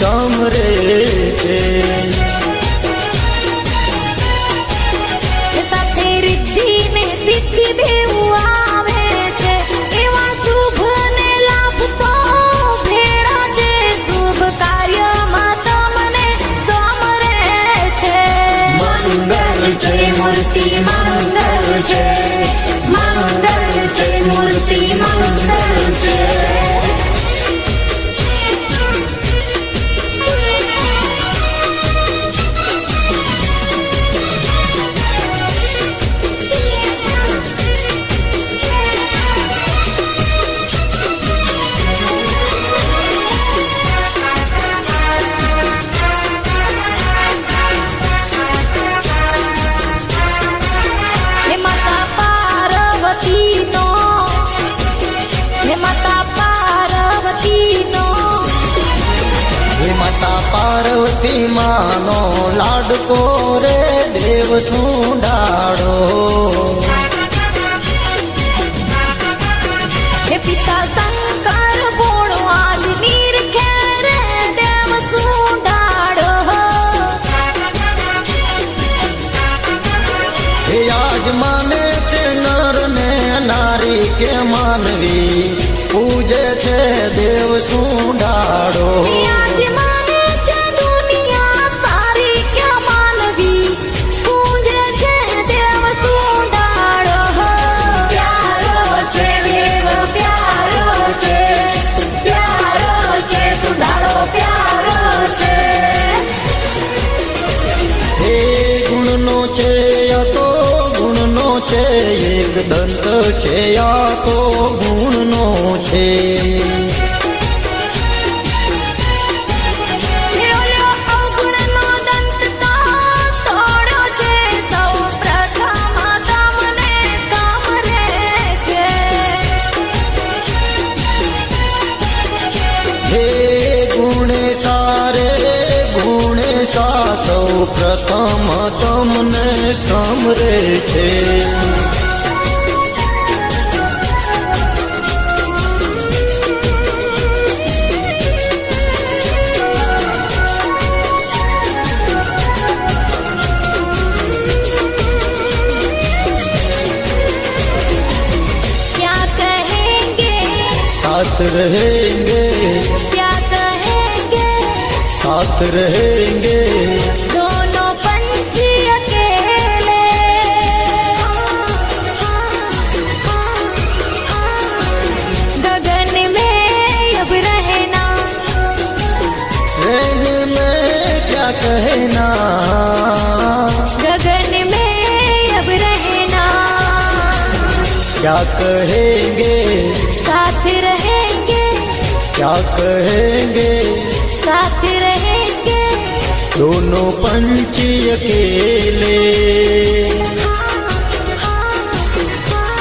समरे छे। साथे रिद्धि ने सिद्धि देव आवे छे एवा शुभ ने लाभ तो भेड़ा छे शुभ कार्य में तमने समरे छे। मंगल छे मूर्ति मंगल छे, मंगल छे मूर्ति मंगल छे। पार्वती मानो लाडको रे देव सुंडाड़ो। हे पिता शंकर बोलो आज नीर खेरे देव सुंडाड़ो। हे आज माने छे नर ने नारी के मानवी पूजे छे देव सुंडाड़ो। एक दंत छे या तो गुण नो छे। हे गुणे सारे गुणे सा सौ प्रथम तमने समरे छे। साथ रहेंगे, क्या कहेंगे, साथ रहेंगे दोनों पंछी अकेले। गगन में अब रहना, रहने में क्या कहना। गगन में अब रहना, क्या कहेंगे, साथ रहेंगे, क्या कहेंगे, साथ रहेंगे दोनों पंछी अकेले।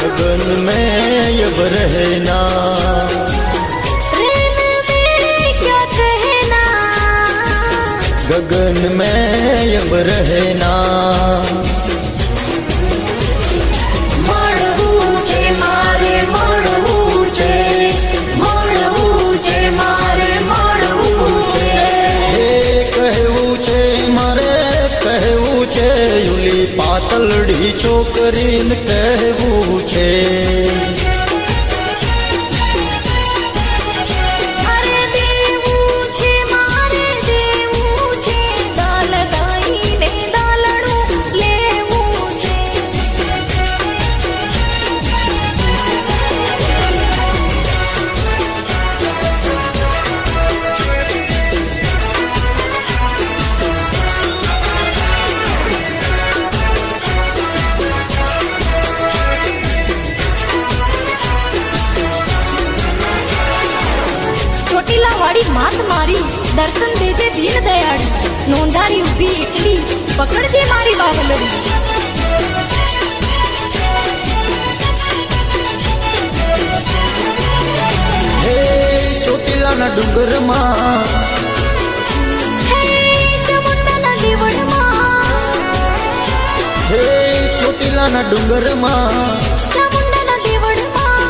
गगन में अब रहना, रहने में क्या कहना। गगन में अब रहना। पातलड़ी छोकरी ने कहवू छे। वाड़ी मात मारी दर्शन दे दे दीन दयाड़ी। नोंधारी उभी एकली पकड़ दे मारी बावलड़ी। हे ચોટીલા ના ડુંગર માં, હે ચામુંડા ના દેવળ માં, હે ચોટીલા ના ડુંગર માં, ચામુંડા ના દેવળ માં,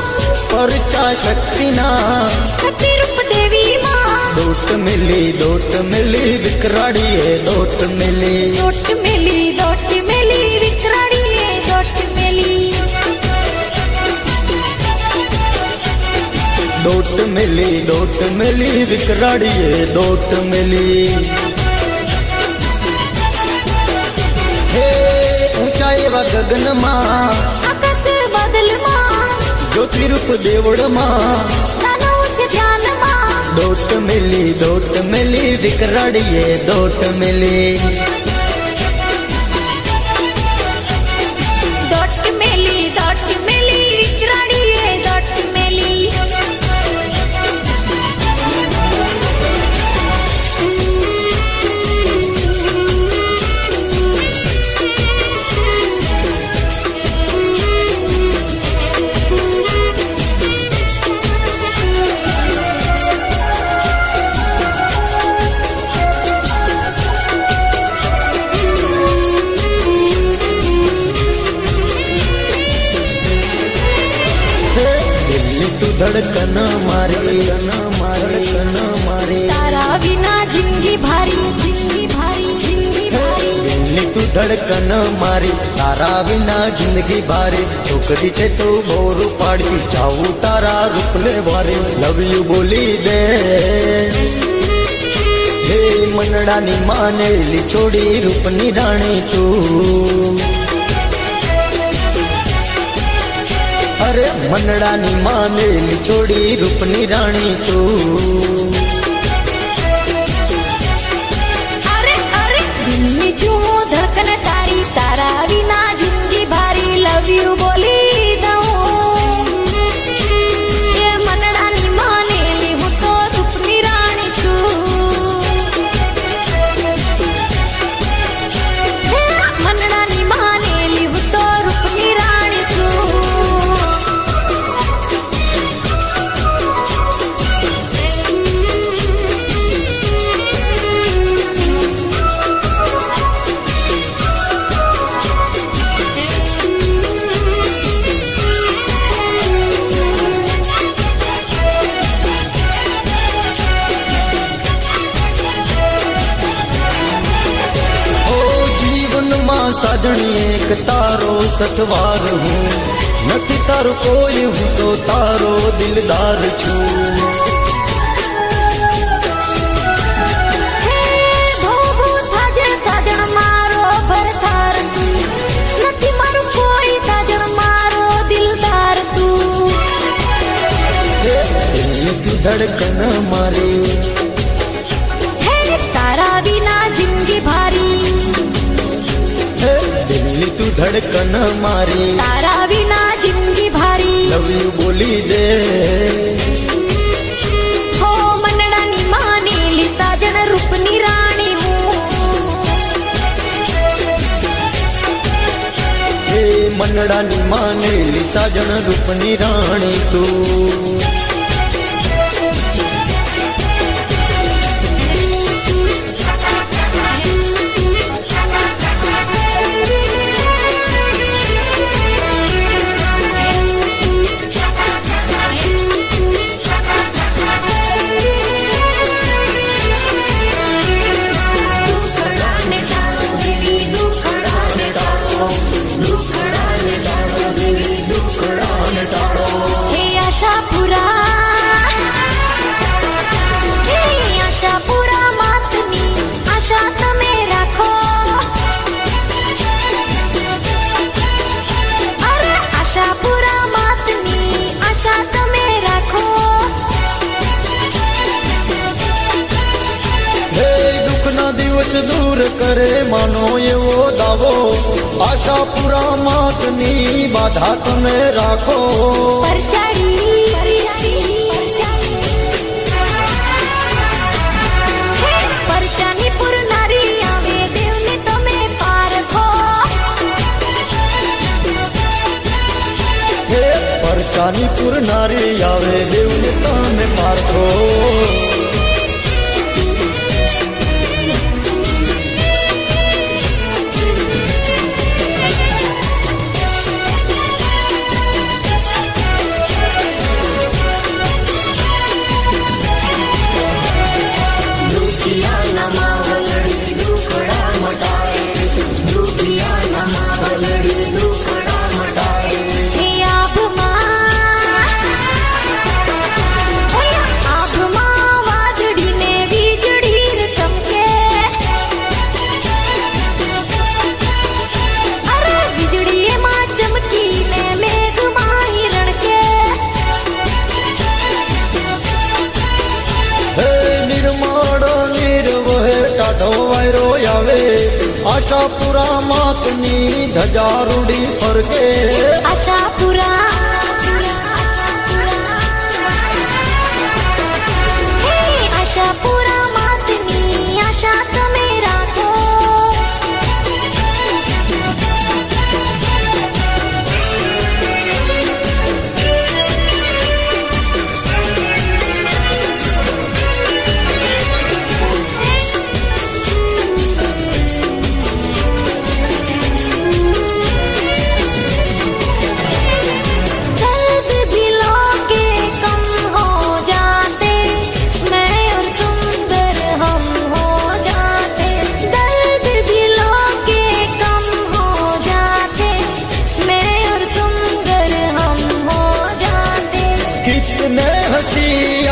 પરચા શક્તિ ના શક્તિ રૂપ દેવી માં, दोट मिली विकराड़िए दोट मिली दोट मिली विकराड़िए दोट मिली दोट मिली विकराड़िए दोट मिली हे ऊंचाई व गगन मां आकाश बादल मां ज्योति रूप देवड़ मां नाना उच्च ध्यान मां दोट मिली विकराड़िए दोट मिली दोट मिली विकराड़िए दोट मिली धड़कन मारी धड़कन मारी तारा विना जिंदगी भारी दिल्ली तू धड़कन मारी तारा विना जिंदगी भारी छोकरी छे तू बोरू पाड़ी जाऊ तारा रूपले वारे लव यू बोली दे हे मनडानी मानेली छोड़ी रूपनी राणी तू अरे मनडानी मानेली छोड़ी रूपनी राणी तू अरे दिल में क्यों धड़कन तारी तारा विना जिंदगी भारी लव यू बोली दऊं ये मनडानी मानेली हूँ तो रूपनी रानी तू मनडानी मानेली हूँ तो रूपनी रानी तू साजणी एक तारो सतवार हूँ नथी तारो कोई हूँ तो तारो दिलदार छू साजन मारो भरतार तू नथी मारू कोई साजन मारो दिलदार तू तू धड़कन मारी तारा बिना जिंदगी भारी दिल्ली तू धड़कन मारी तारा बिना जिंदगी भारी लव यू बोली दे हो मनडानी मानेली साजन रूपनी राणी हूँ हे मनडानी मानेली साजन रूपनी राणी तू दूर करे मानो एवो दावो आशापुरा मातनी बाधा तमे राखो परचानी पुर नारी आवे देवने तमे पारखो परचानीपुर नारी आवे देवने तमे पारखो આશાપુરા માતની ધજા રૂડી ફરકે આશાપુરા હે આશાપુરા માતની આશા તમે રાખો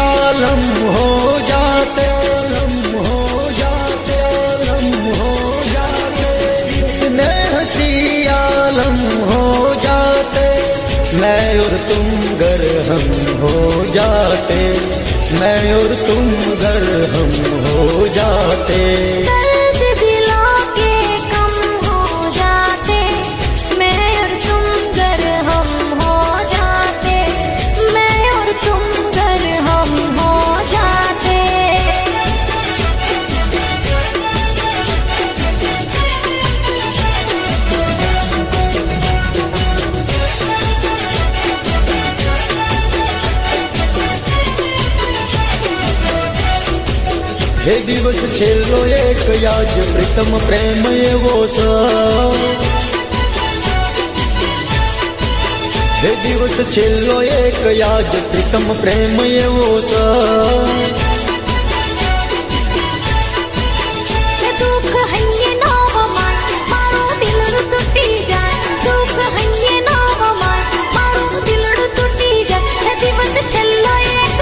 आलम हो जाते आलम हो जाते आलम हो जाते कितने हंसी आलम हो जाते मैं और तुम घर हम हो जाते मैं और तुम घर हम हो जाते दर्द दिलों के कम हो जाते मैं और तुम घर हम हो जाते मैं और तुम घर हम हो जाते हे दिवस छेल्लो एक याज प्रीतम प्रेम एवो स हे दिवस छेल्लो एक याज प्रीतम प्रेम एवो स दुख हइये नो हमार मारो दिल टूटी जाए दुख हइये नो हमार मारो दिल टूटी जाए हे दिवस छल्लो एक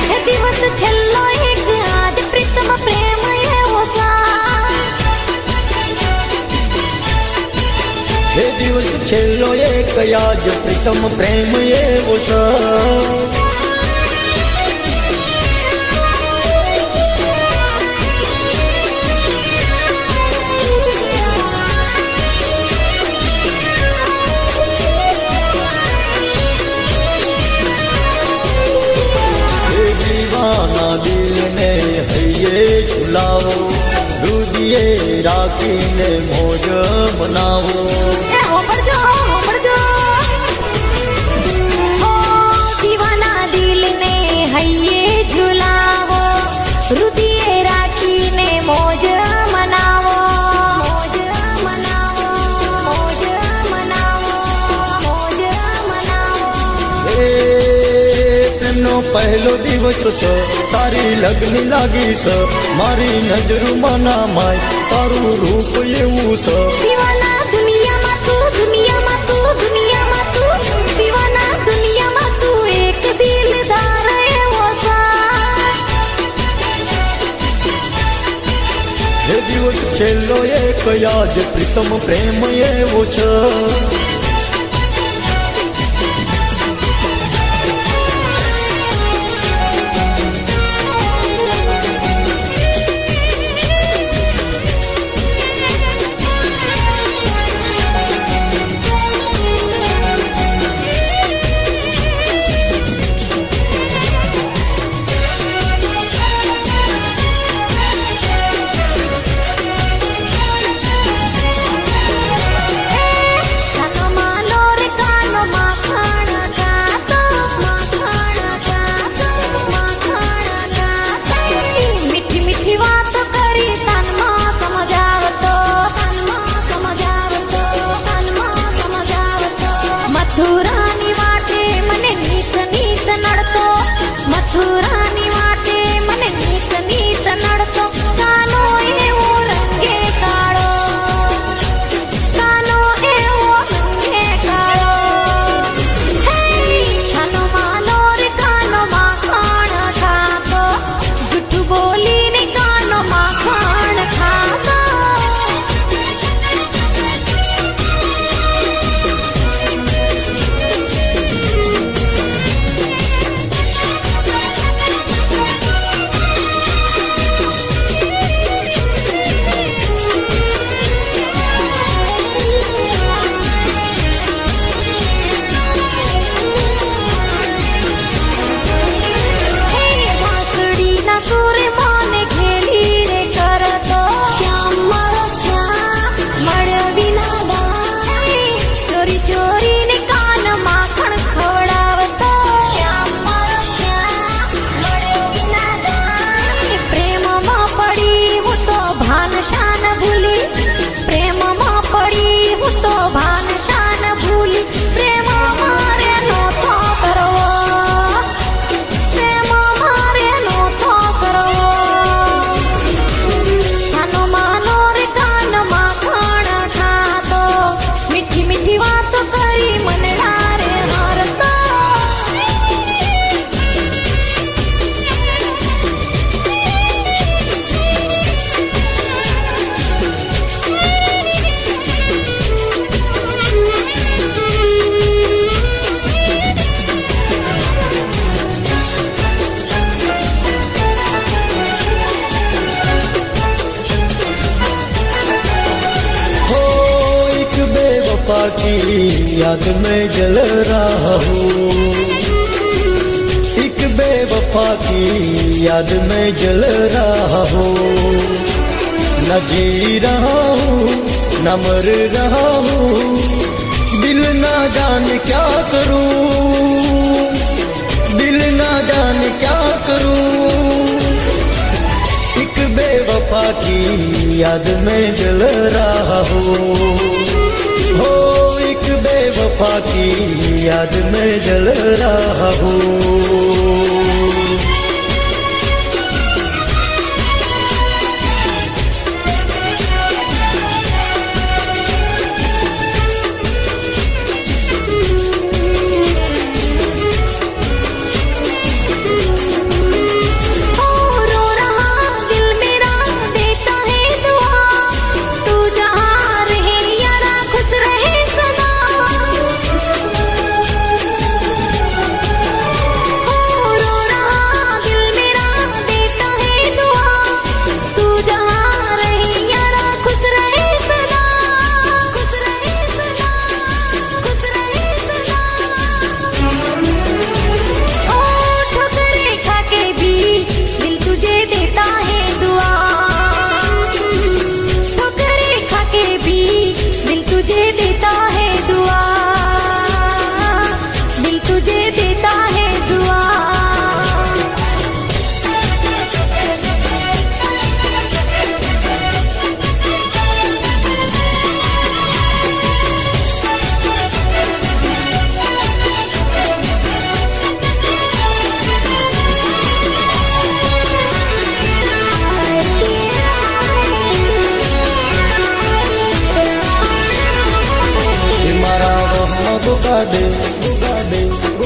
हे दिवस छल्लो एक आज प्रीतम प्रेम ये होसा हे दिवस छेल्लो एक याज प्रीतम प्रेम एवो स दीवाना दिल ने हइये झुलावो रुदिये राखी ने मौज मनावो दीवाना दिल ने हइये झुलावो रुदिये राखी ने मौज मनावो मौज मनावो मौज मनावो मौज मनावो तेनो पहलो दिवस स तारी लगनी लागी स मारी नजरू मना माय तारू रूप एवू स दीवाना दुनिया मा तू दुनिया मा तू दुनिया मा तू दीवाना दुनिया मा तू एक दिलदार एवो सा हे दिवस छेल्लो एक याज प्रीतम प्रेम एवो छ सानो की याद में जल रहा हूँ, एक बेवफा की याद में जल रहा हूँ। न जी रहा हूँ न मर रहा हूँ, दिल ना जान क्या करूँ, दिल ना जान क्या करूँ। एक बेवफा की याद में जल रहा हूँ, हो एक बेवफा की याद में जल रहा हूँ।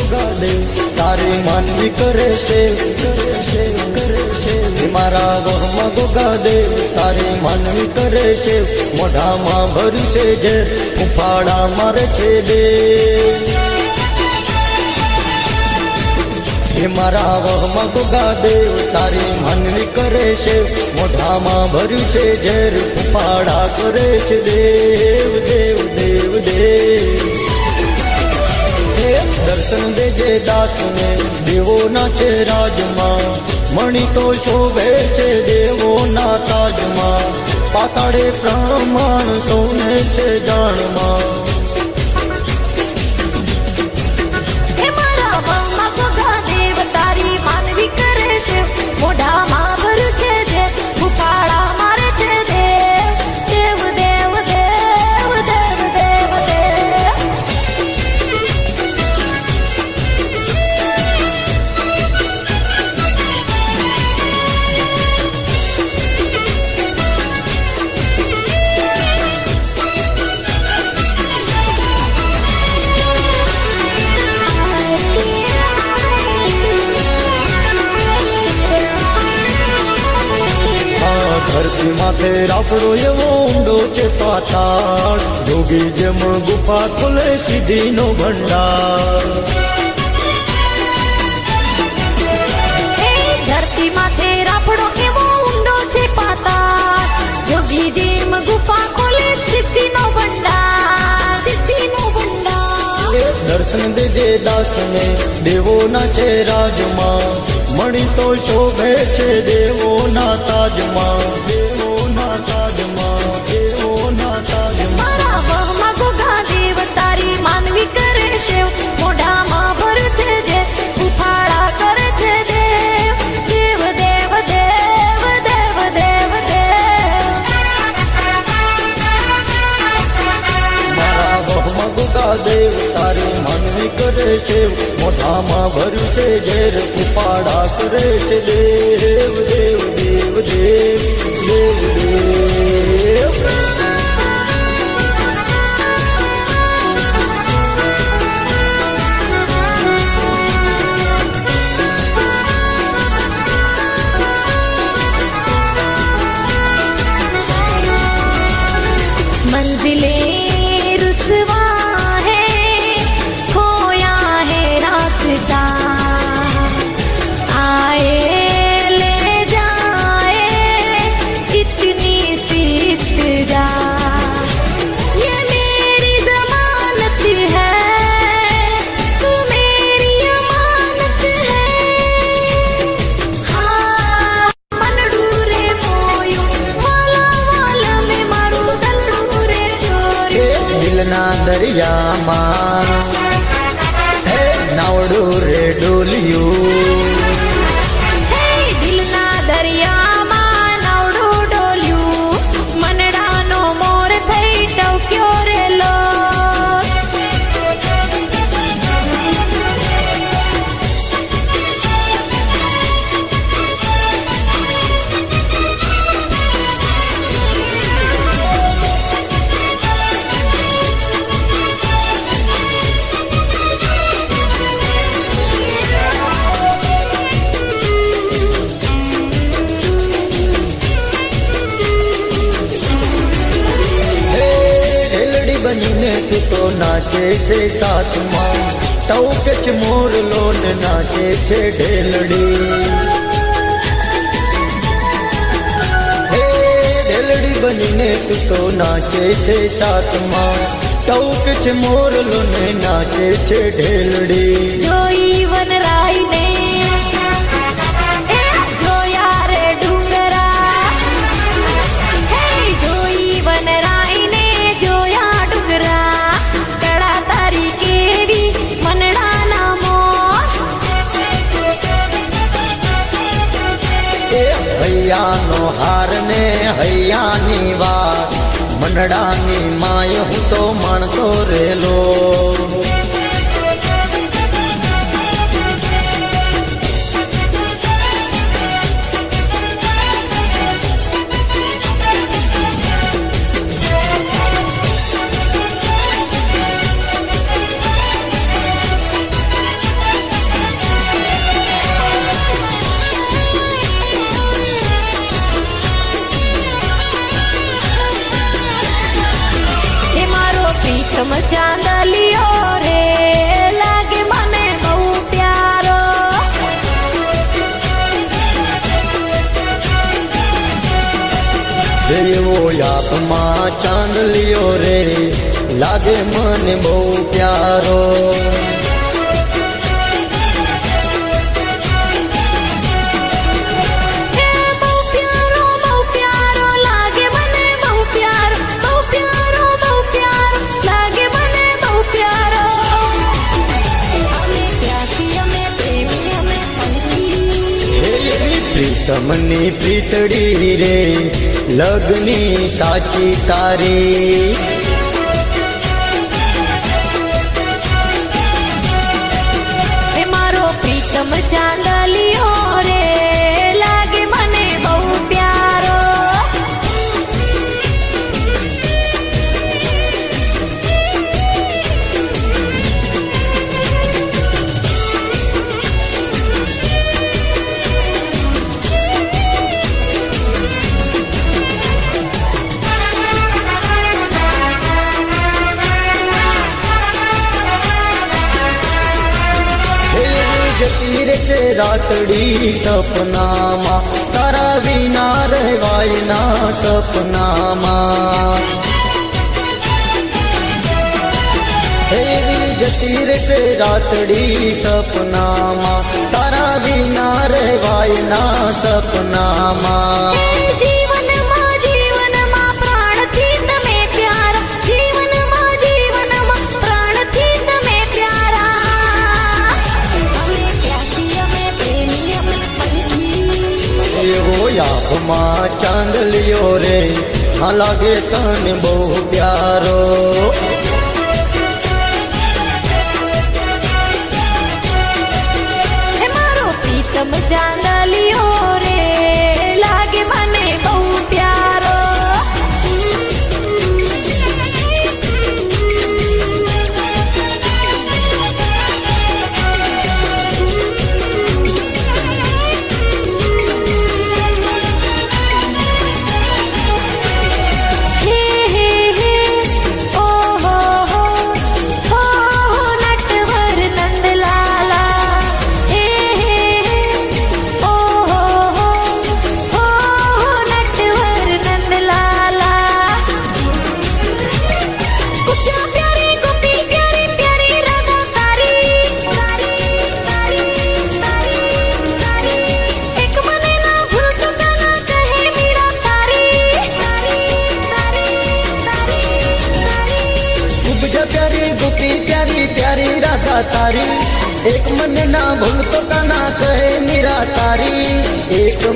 गुगा दे तारे मानवी करे से मारा वहम गुगा दे तारे मानवी करे से मोढ़ा मां भर से जे उफाड़ा मारे छे दे। हे मारा वहम गुगा दे तारे मानवी करे से मोढ़ा मां भर से जेर उफाड़ा करे छे देव देव देव देव। दर्शन देजे दास ने देवो ना छे राजमा, मणि तो शोभे छे देवो ना ताजमा, पाताड़े प्रमाण सोने छे जानमा। हे मारा वहमा गुगा देव तारी मानवी करे छे मोढ़ा मां भर छे जे उफाड़ा मारे छे देव देव देव देव देव देव देव। धरती माथे राफड़ो एवो ऊंडो छे पाताळ, जोगी जेम गुफा खुले सीधी नो भंडार। धरती माथे राफड़ो एवो ऊंडो छे पाताळ, जोगी जेम गुफा खोले सिद्धि नो भंडार, सिद्धि नो भंडार। दर्शन देजे दास ने देवो ना छे राजमा, मणि तो शोभे छे देवो ना ताजमा, देवो ना ताजमा, देवो ना ताजमा। मारा वहमा गुगा देव तारी मानवी करे शिव मोढ़ा मां भर छे जे उफाड़ा करे छे देव देव देव देव देव देव देव। मारा वहमा गुगा देव तारी मानवी करे शिव मोढ़ा मां भर छे जेर उफाड़ा करे छे देव देव देव देव देव देव। मंजिलें रुसवा है खोया है रास्ता, आए દરિયામાં હે નાવડું રે ડોલિયું હે દિલના દરિયામાં નાવડું ડોલ્યું મનડાનો મોર થઈ ટવક્યો રેલો બનીને તું તો નાચે છે સાથમાં ટવકે છે મોરલો ને નાચે છે ઢેલડી હે ઢેલડી બનીને તું તો નાચે છે સાથમાં ટવકે છે મોરલો ને નાચે છે ઢેલડી જોઈ વનરાઈને જોયા રે ડુંગરા હે જોઈ વનરાઈને જોયા ડુંગરા કડા તારી કેવી મનડાના મોર એ હૈયાનો હાર ને હૈયાની વાત મનડાની માય હું તો માણતો રેલો પ્રીતમ ચાંદલિયો રે લાગે મને બહુ પ્યારો એવો યાપમાં ચાંદલિયો રે લાગે મને બહુ પ્યારો પ્રીતમની પ્રીતડી રે લગની સાચી તારી હે મારો પ્રીતમ ચાંદલિયો રે લાગે મને બહુ પ્યારો જતી રે છે રાતડી સપનામાં તારા વિના રહેવાય ના સપનામાં એવી જતી રે છે રાતડી સપનામાં તારા વિના રહેવાય ના સપનામાં જીવનમાં જીવનમાં પ્રાણથી તમે પ્યારા જીવનમાં જીવનમાં પ્રાણથી તમે પ્યારા અમે પ્યાસી અમે પ્રેમી અમે પૈકી એવો યાપમાં ચાંદલિયો રે હા લાગે તને બહુ પ્યારો હે મારો પ્રીતમ ચાંદલિયો રે લાગે મને બહુ પ્યારો હે હે હે ઓ હો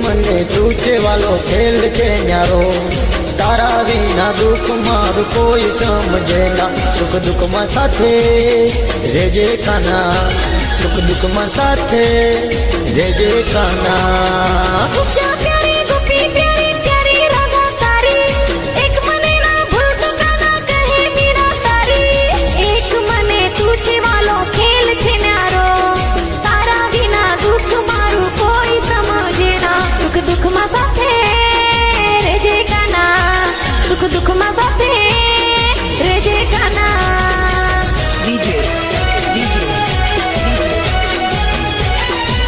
મને તું છે વાલો ખેલ છે ન્યારો તારા વિના દુઃખ મારું કોઈ સમજે ના સુખ દુઃખમાં સાથે રેજે કાના સુખ દુઃખમાં સાથે રેજે કાના ગુપ્તા પ્યારી ગુપી પ્યારી પ્યારી રાધા તારી એક મને ના ભૂલતો કાના કહે મીરા તારી એક મને તું છે વાલો ખેલ છે ન્યારો તારા વિના દુઃખ મારું કોઈ સમજે ના સુખ દુઃખમાં સાથે રેજે કાના સુખ દુઃખમાં સાથે રેજે કાના DJ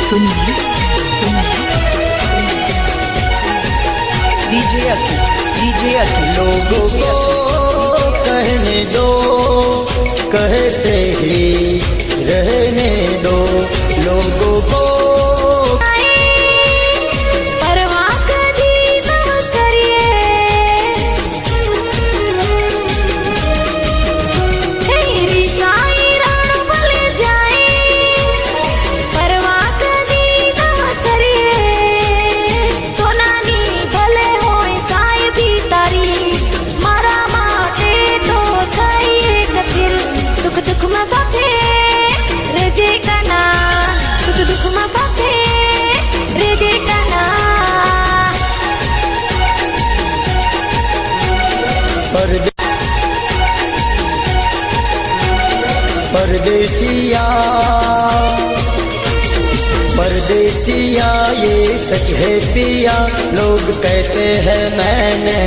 सुनिए DJ अखिल लोगों को कहने दो कहते ही रहने दो लोगों को परवाह कभी न करिए तेरी साई रण भल जाए परवाह कभी न करिए सोनानी भले होय साई भी तारी मारा માટે તો થઈ એક દિલ સુખ દુઃખમાં સાથે રેજે કાના સુખ દુઃખમાં સાથે રેજે કાના परदेसिया परदेसिया ये सच है पिया लोग कहते हैं मैंने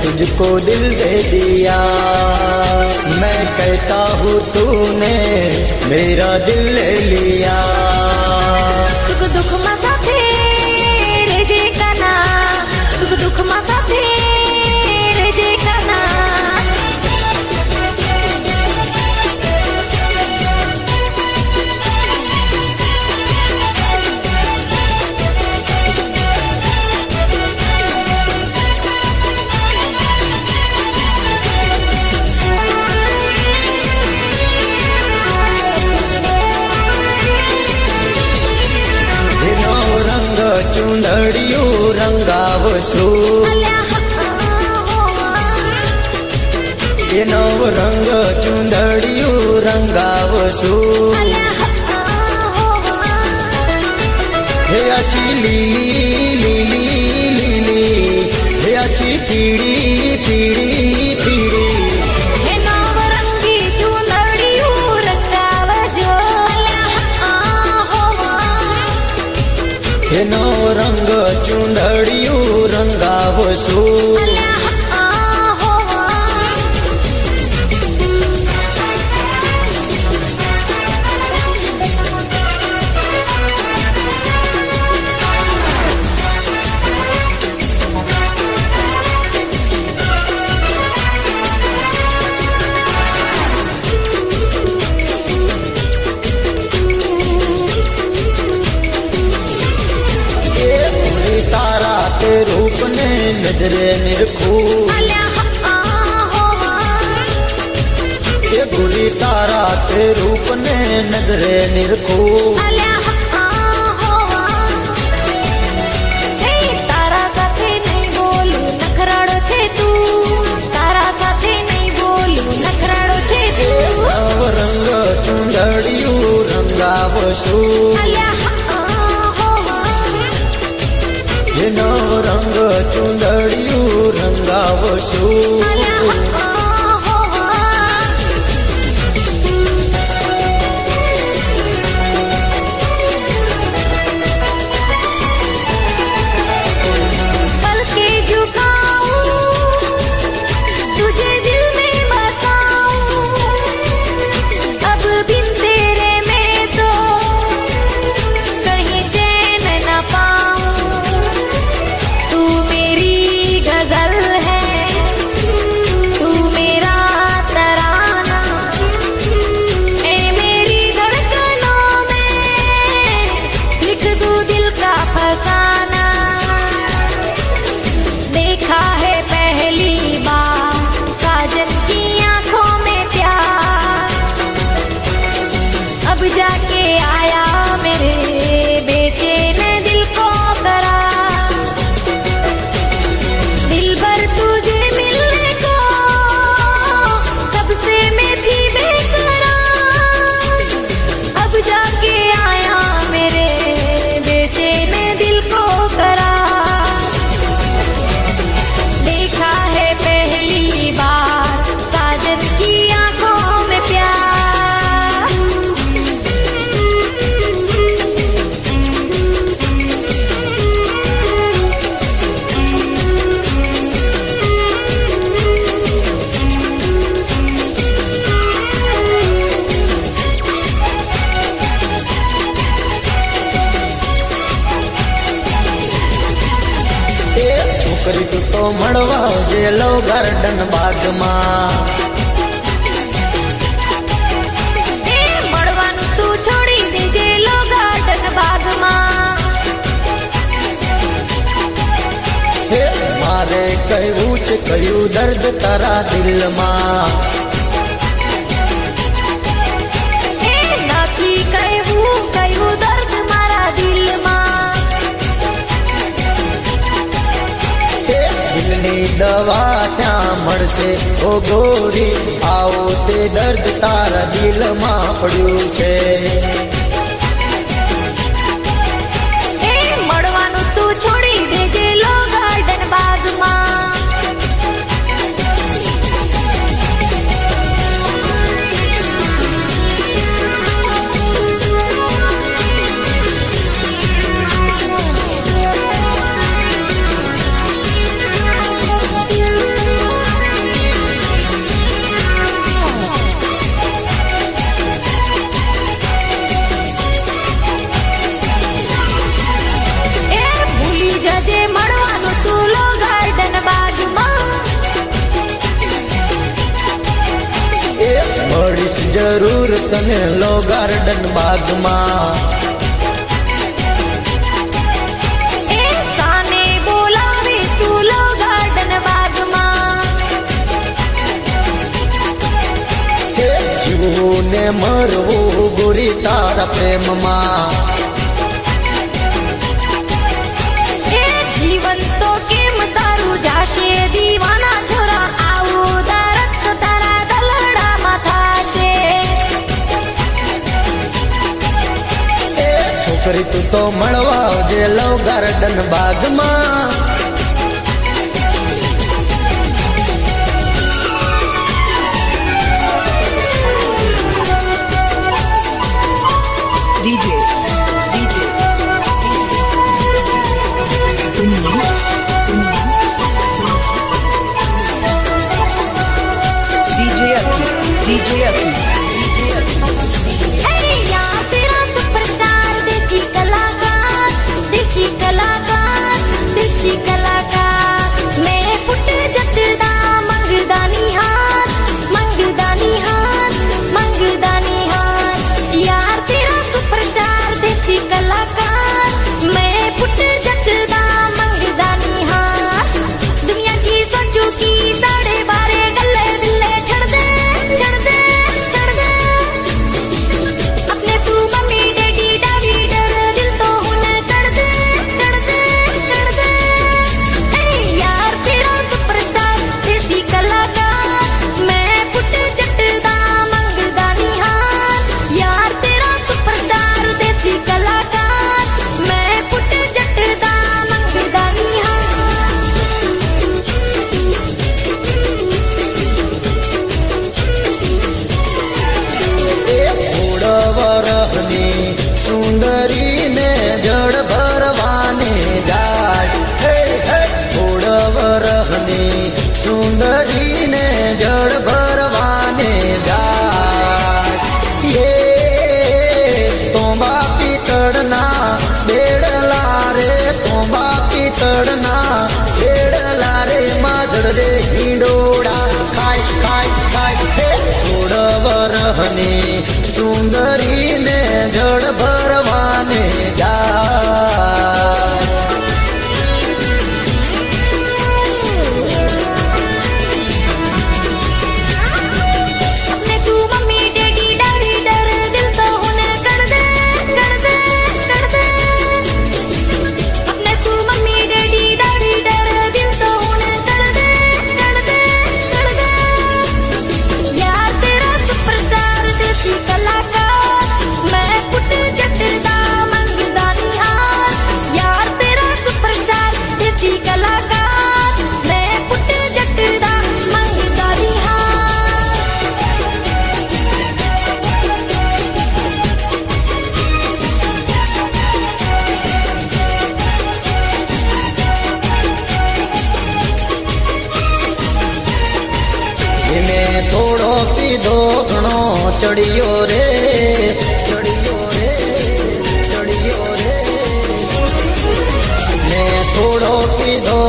तुझको दिल दे दिया मैं कहता हूँ तूने मेरा दिल ले लिया સુખ દુઃખમાં સાથે રેજે કાના સુખ દુઃખમાં સાથે રેજે કાના એનો રંગ ચુંદડિયું રંગાવશું એનો રંગ ચુંદડિયું રંગાવશું હે આછી લીલી લીલી લીલી હે આછી પીળી પીળી પીળી હે નવરંગી ચુંદડીયું રંગાવજો એનો રંગ ચુંદડિયું રંગાવશું तारा के रूप ने नजरे निरखूं ये बुरी तारा के रूप ने नजरे निरखूं તારા સાથે નહીં બોલું નખરાડો છે તું તારા સાથે નહીં બોલું નખરાડો છે તું નવ રંગ ચુંદડિયું રંગાવશું એ નવ રંગ ચુંદડિયું રંગાવશું पलके झुकाऊं तुझे दिल में बसाऊं अब बिन तेरे मैं तो कहीं चैन न पाऊं तू मेरी गजल है तू એ છોકરી તું તો મળવા જે લો ગાર્ડન બાગમાં એ મળવાનું તું છોડી દેજે લો ગાર્ડન બાગમાં હે મારે કહેવું છે કયું દર્દ તારા દિલમાં એ નથી કહેવું કયું દર્દ મારા દિલમાં હે દિલની દવા ત્યાં મળશે ઓ ગોરી આવો તે દર્દ તારા દિલમાં પડ્યું છે એ મળવાનું તું છોડી દેજે લો ગાર્ડન બાગમાં એ ભૂલી જજે મળવાનું તું લો ગાર્ડન બાગમાં એ મળીશ જરૂર તને લો ગાર્ડન બાગમાં એ સાને બોલાવે તું લો ગાર્ડન બાગમાં હે જીવવું ને મરવું ગોરી તારા પ્રેમમાં એ જીવન તો કેમ તારું જાશે દીવાના છોરા આવું દરદ તારા દલડામાં થાશે એ છોકરી તું તો મળવા જે લો ગાર્ડન બાગમાં DJ DJ Aki ए यहाँ तेरा सुपरस्टार देसी कलाकार देसी कलाकार देसी कलाकार मैं पुट जटदा मंगदानी हाथ मंगदानी हाथ मंगदानी हाथ यार तेरा सुपरस्टार देसी कलाकार मैं पुट जटदा मंगदानी हाथ दुनिया की सोचू की साढ़े बारे गले दिले छड़ दे छड़ दे छड़ दे अपने तू मम्मी डैडी डावी डर दिल तो हुन कर दे कर दे कर दे ए यार तेरा सुपरस्टार देसी कलाकार मैं पुट जटदा मंगदानी हाथ यार तेरा सुपरस्टार देसी कलाकार मैं पुट जटदा मंगदानी हाथ એ ફૂડ વરહની સુંદરીને જળ ભરવાને જાય હે હે ફૂડ વરહની સુંદરીને જળ ભરવાને જાય એ તોંબા પિતળના બેડલા રે તોંબા પિતળના બેડલા રે માજળ રે હિંડોળા ખાય ખાય ખાય હે ફૂડ વરહની સુંદરીને જળ ભરવાને જાય अपने तू मम्मी डैडी डावी डर दिल तो हुन कर दे कर दे कर दे अपने तू मम्मी डैडी डावी डर दिल तो हुन कर दे कर दे कर दे यार तेरा सुपरस्टार देसी कलाकार मैं पुट जटदा मंगदानी हाथ यार तेरा सुपरस्टार देसी कलाकार मैं पुट जटदा मंगदानी हाथ એને થોડો પીધો ઘણો ચડિયો રે ચડિયો રે ચડિયો રે ને થોડો પીધો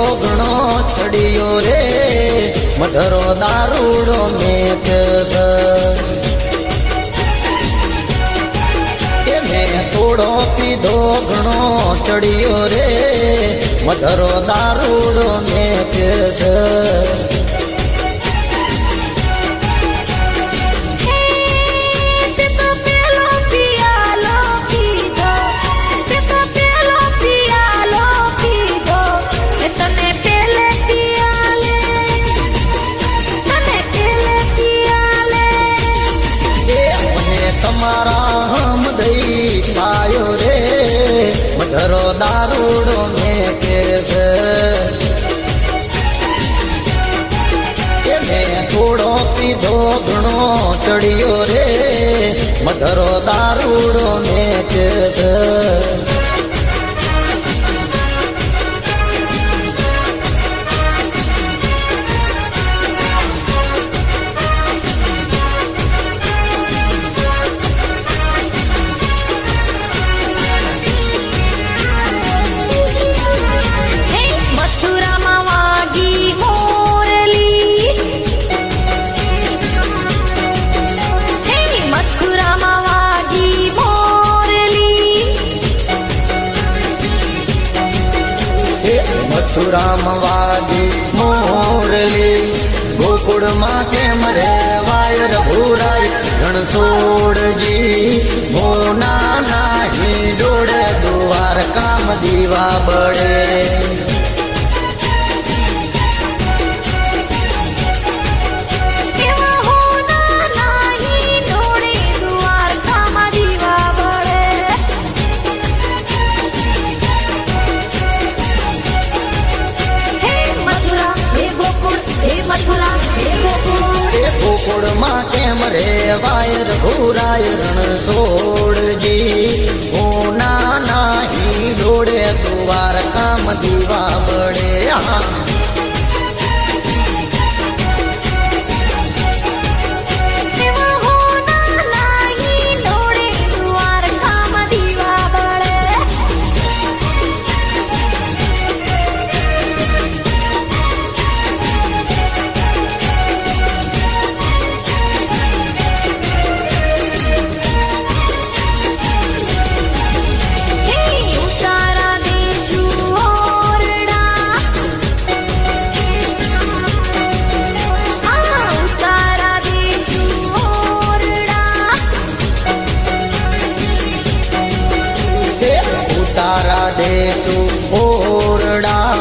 ચડિયો રે મધરો દારૂડો મેં એ મેં થોડો પીધો ઘણો ચડિયો રે મધરો દારૂડો મેં તે તો પેલો પિયાલો પીધો તે તો પેલો પિયાલો પીધો એ તને પેલે પિયાલે એ મને તમારા હમ દઈ પાયો રે મધરો દારૂડો મેં એ મેં થોડો પીધો ઘણો ચડિયો રે મધરો દારૂડો મેં હે મથુરામાં વાગી મોરલી હે મથુરામાં વાગી મોરલી એ મથુરામાં વાગી મોરલી ગોકુળમાં કેમ રે વાય રઘુરાય રણછોડજી મોના નાહી દોડે દ્વારકામ દીવા બળે એવા હોના નાહી દોડે દ્વારકામાં દીવા બળે હે મથુરા હે ગોકુળ હે મથુરા હે ગોકુળ એ ગોકુળમાં કેમ રે વાય રઘુરાય રણછોડજી મોના નાહી દોડે દ્વારકામ દીવા બળે એવા હોના નાહી દોડે દ્વારકામાં દીવા બળે હે ઉતારા દેશુ ઓરડા ઉતારા દેશુ ઓરડા હે ઉતારા દેસુ ઓરડા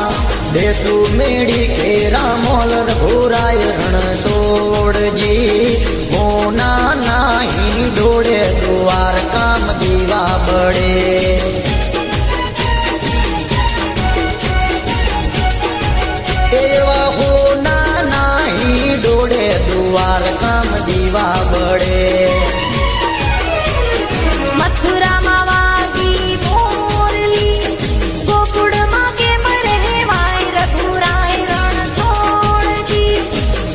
દેસુ મેળી ખેરા મોલ રઘુરાય રણછોડજી મોના નાહી દોડે દ્વારકામ દીવા બળે એવા હોના નાહી દોડે દ્વારકામ દીવા બળે મથુરામાં વાગી મોરલી ગોકુળમાં કેમ રહેવાય રઘુરાય રણછોડજી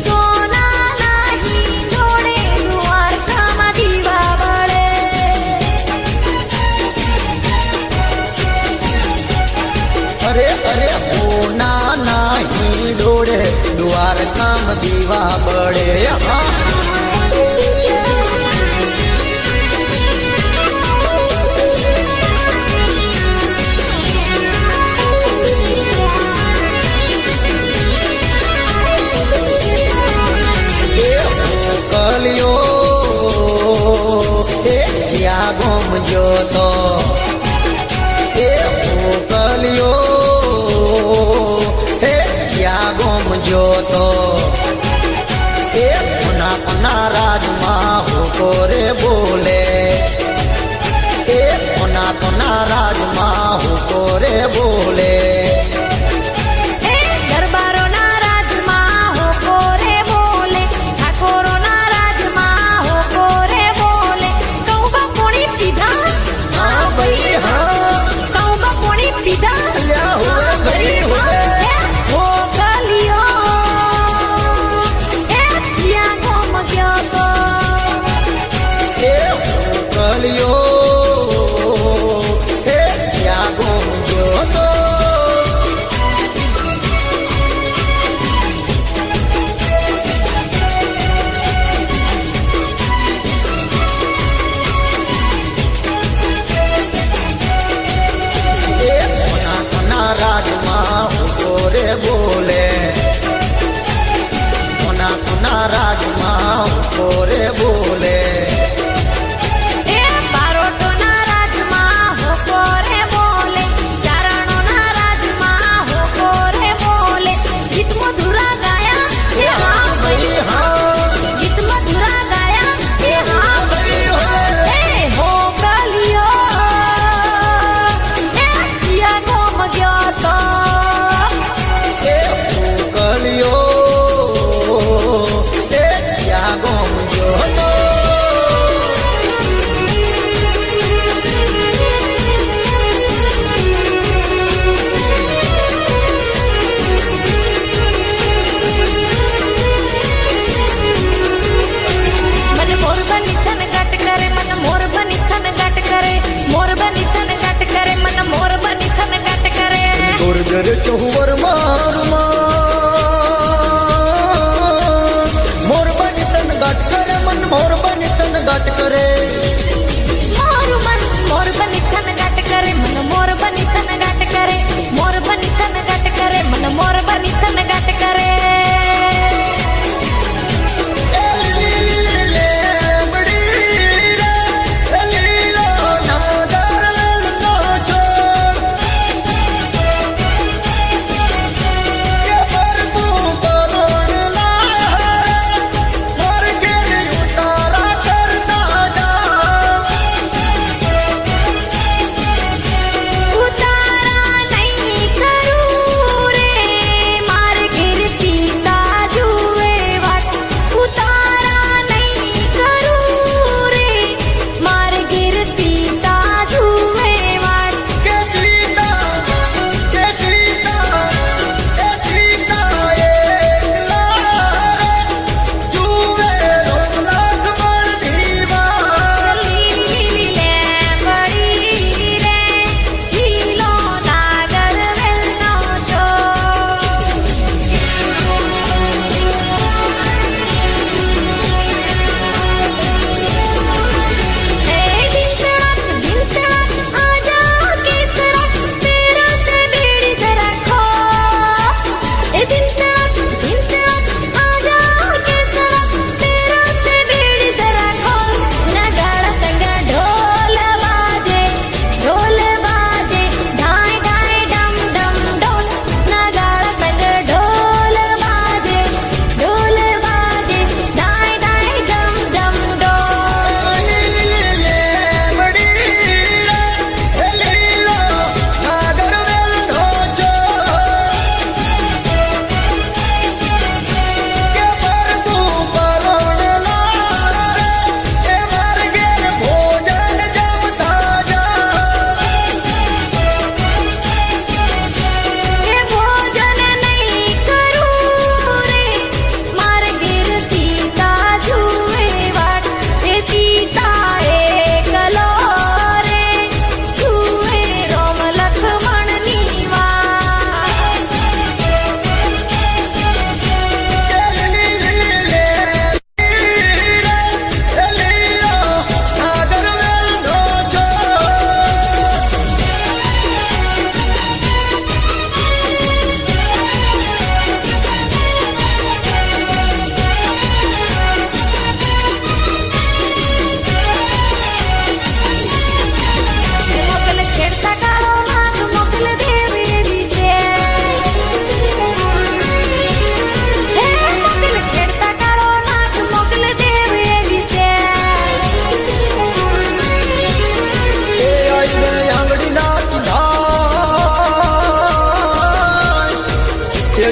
સોના નાહી દોડે દ્વારકામાં દીવા બળે અરે અરે હોના નાહી દોડે દ્વારકામ દીવા બળે મોકલ્યો એ જ્યાં ગમજો તો એ મોકલ્યો એ જ્યાં ગમજો તો એ કોના કોના રાજમાં હોકો રે બોલે એ કોના કોના રાજમાં હોકો રે બોલે હે દરબારોના રાજમાં હોકો રે બોલે ઠાકોરોના રાજમાં હોકો રે બોલે કૌબા પોણી પીધા હા ભાઈ હા કૌબા પોણી પીધા અલ્યા હોવે ભાઈ હોવે મોકલ્યો એ જ્યાં ગમજો તો એ મોકલ્યો એ જ્યાં ગમજો તો મારું મોર બની તન ગાટ કરે મન મોર બની તન ગાટ કરે મારું મન મોર બની તન ગાટ કરે મન મોર બની તન ગાટ કરે મોર બની તન ગાટ કરે મન મોર બની તન ગાટ કરે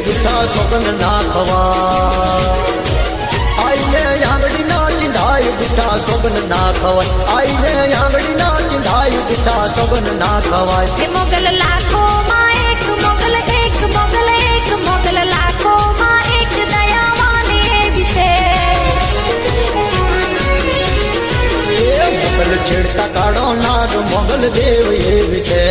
જૂઠા સોગન ના ખવાય આઈને આંગળી ના ચિંધાય જૂઠા સોગન ના ખવાય આઈને આંગળી ના ચિંધાય જૂઠા સોગન ના ખવાય મોગલ લાખો માં એક મોગલ એક મોગલ એક મોગલ લાખો માં એક દયાવાન એવી છે એ મોગલ છેડતા કાળો નાગ મોગલ દેવ એવી છે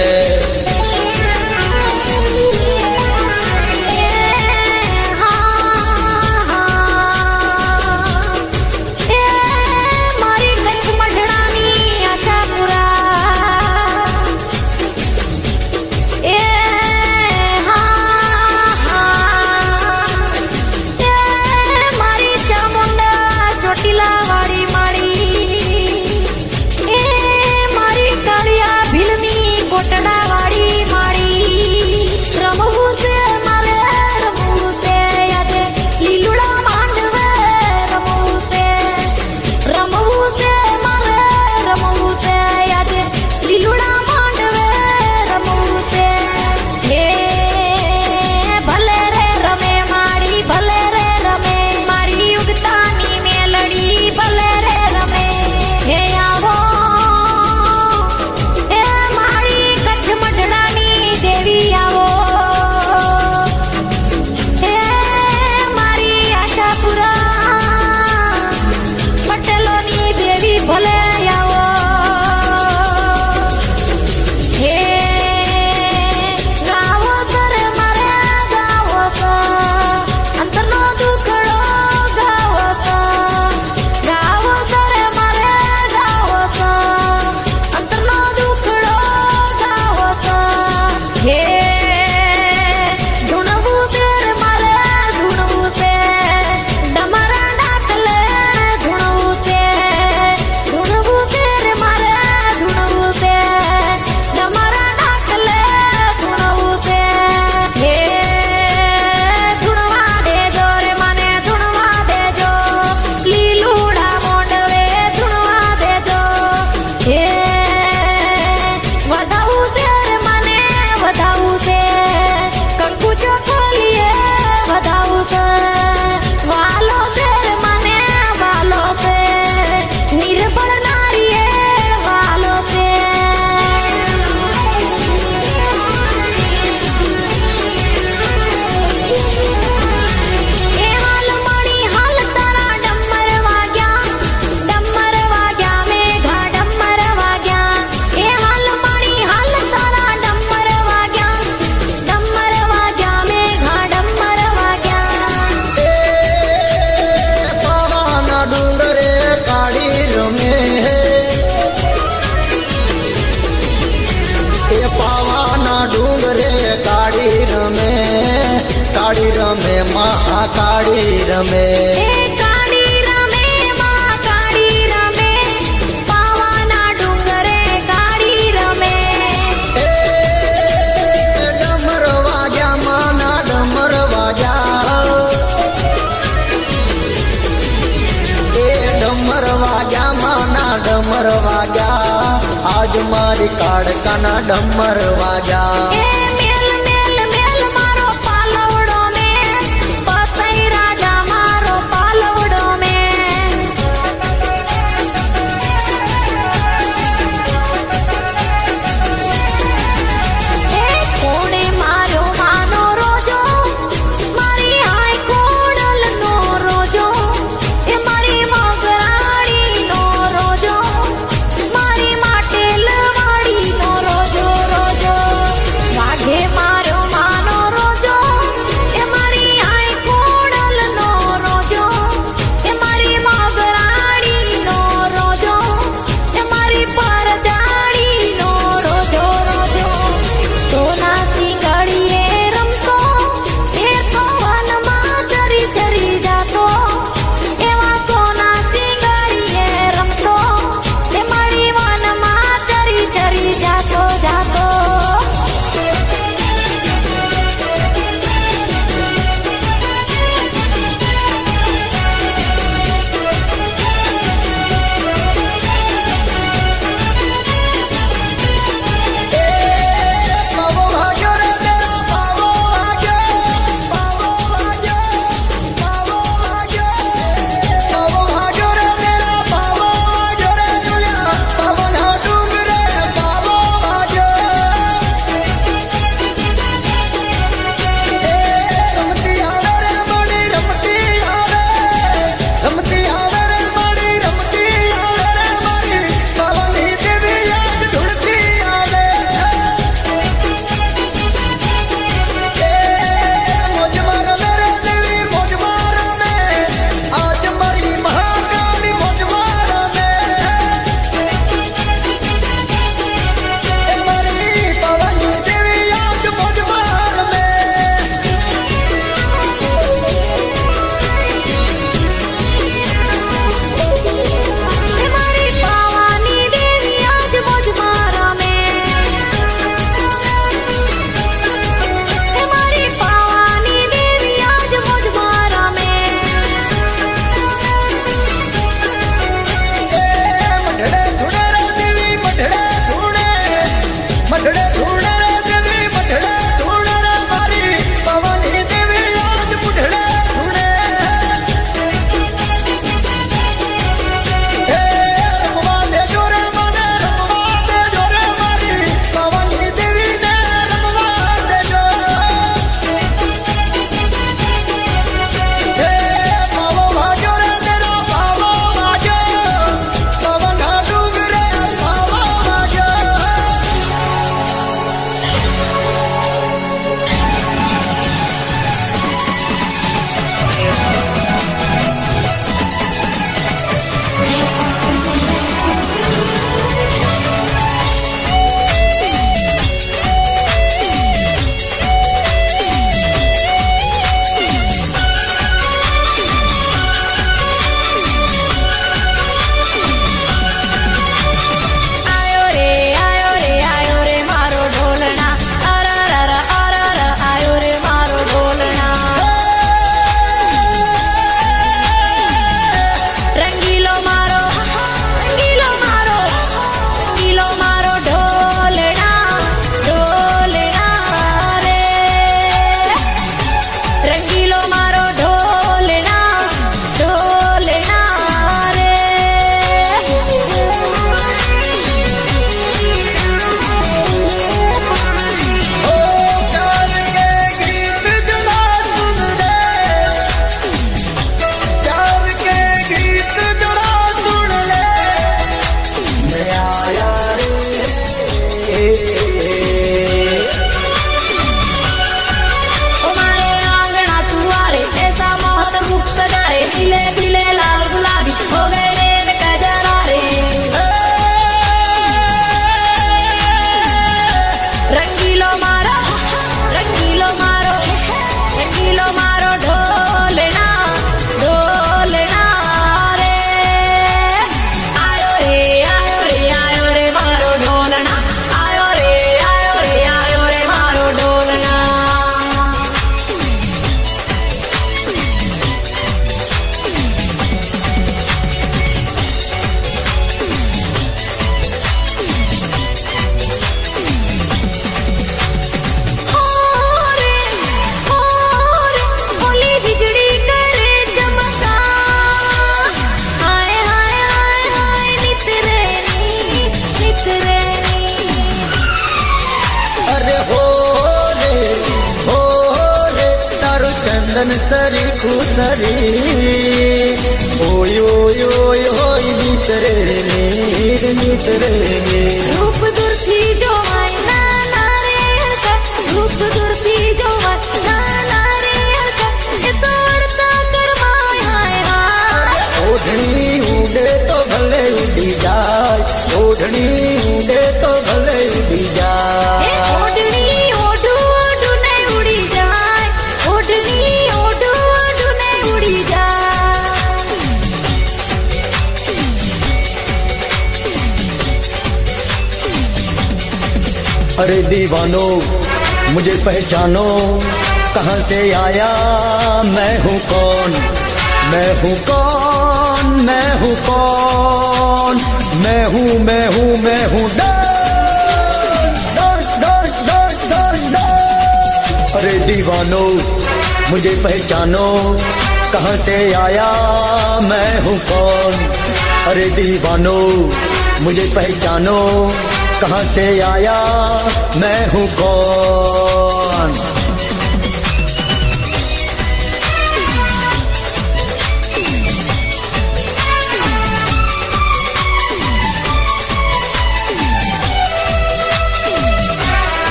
વાળી કાળી રમે માં કાળી રમે એ કાળી રમે માં કાળી રમે પાવાના ડુંગરે કાળી રમે એ ડમર વાગ્યા માના ડમર વાગ્યા એ ડમર વાગ્યા માના ડમર વાગ્યા આજ મારી કાળકાના ડમર વાગ્યા એ મેલ મેલ મેલ મારો પાલવડો મે પતઈ રાજા મારો પાલવડો મે એ કોણે મારો માનો રોજો મારી આય કોડલનો રોજો એ મારી મગરાણીનો રોજો મારી માટેલ વાડીનો રોજો રોજો વાઘે चंदन सरी खुसरी ओय ओय ओय ओय नीतरे नीर नीतरे नीर रूप दुर्सी जो आय नाना रे हलका रूप दुर्सी जो आय नाना रे हलका ये तो अड़ता करमाय हाय हाय ओढ़नी उड़े तो भले उड़ी जाए ओढ़नी उड़े तो भले उड़ी जाए ओढ़नी ओढ़ू ओढ़ू ने उड़ी जाए ओढ़नी ओढ़ू ओढ़ू ने उड़ी जाए अरे दीवानो मुझे पहचानो कहाँ से आया मैं हूँ कौन मैं हूँ कौन मैं हूँ कौन मैं हूँ मैं हूँ मैं हूँ अरे दीवानो मुझे पहचानो कहाँ से आया मैं हूँ कौन अरे दीवानो मुझे पहचानो कहाँ से आया मैं हूँ कौन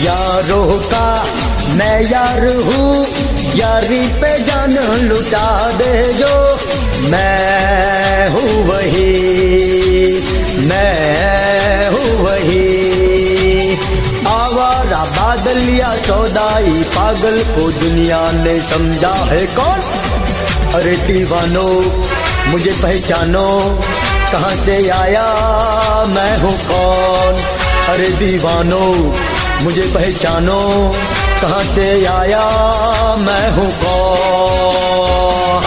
यारों का मैं यार हूँ यारी पे जान लुटा दे जो मैं हूँ वही मैं हूँ वही आवारा बादल या सौदाई पागल को दुनिया ने समझा है कौन अरे दीवानो मुझे पहचानो कहाँ से आया मैं हूँ कौन अरे दीवानो मुझे पहचानो कहाँ से आया मैं हूँ कौन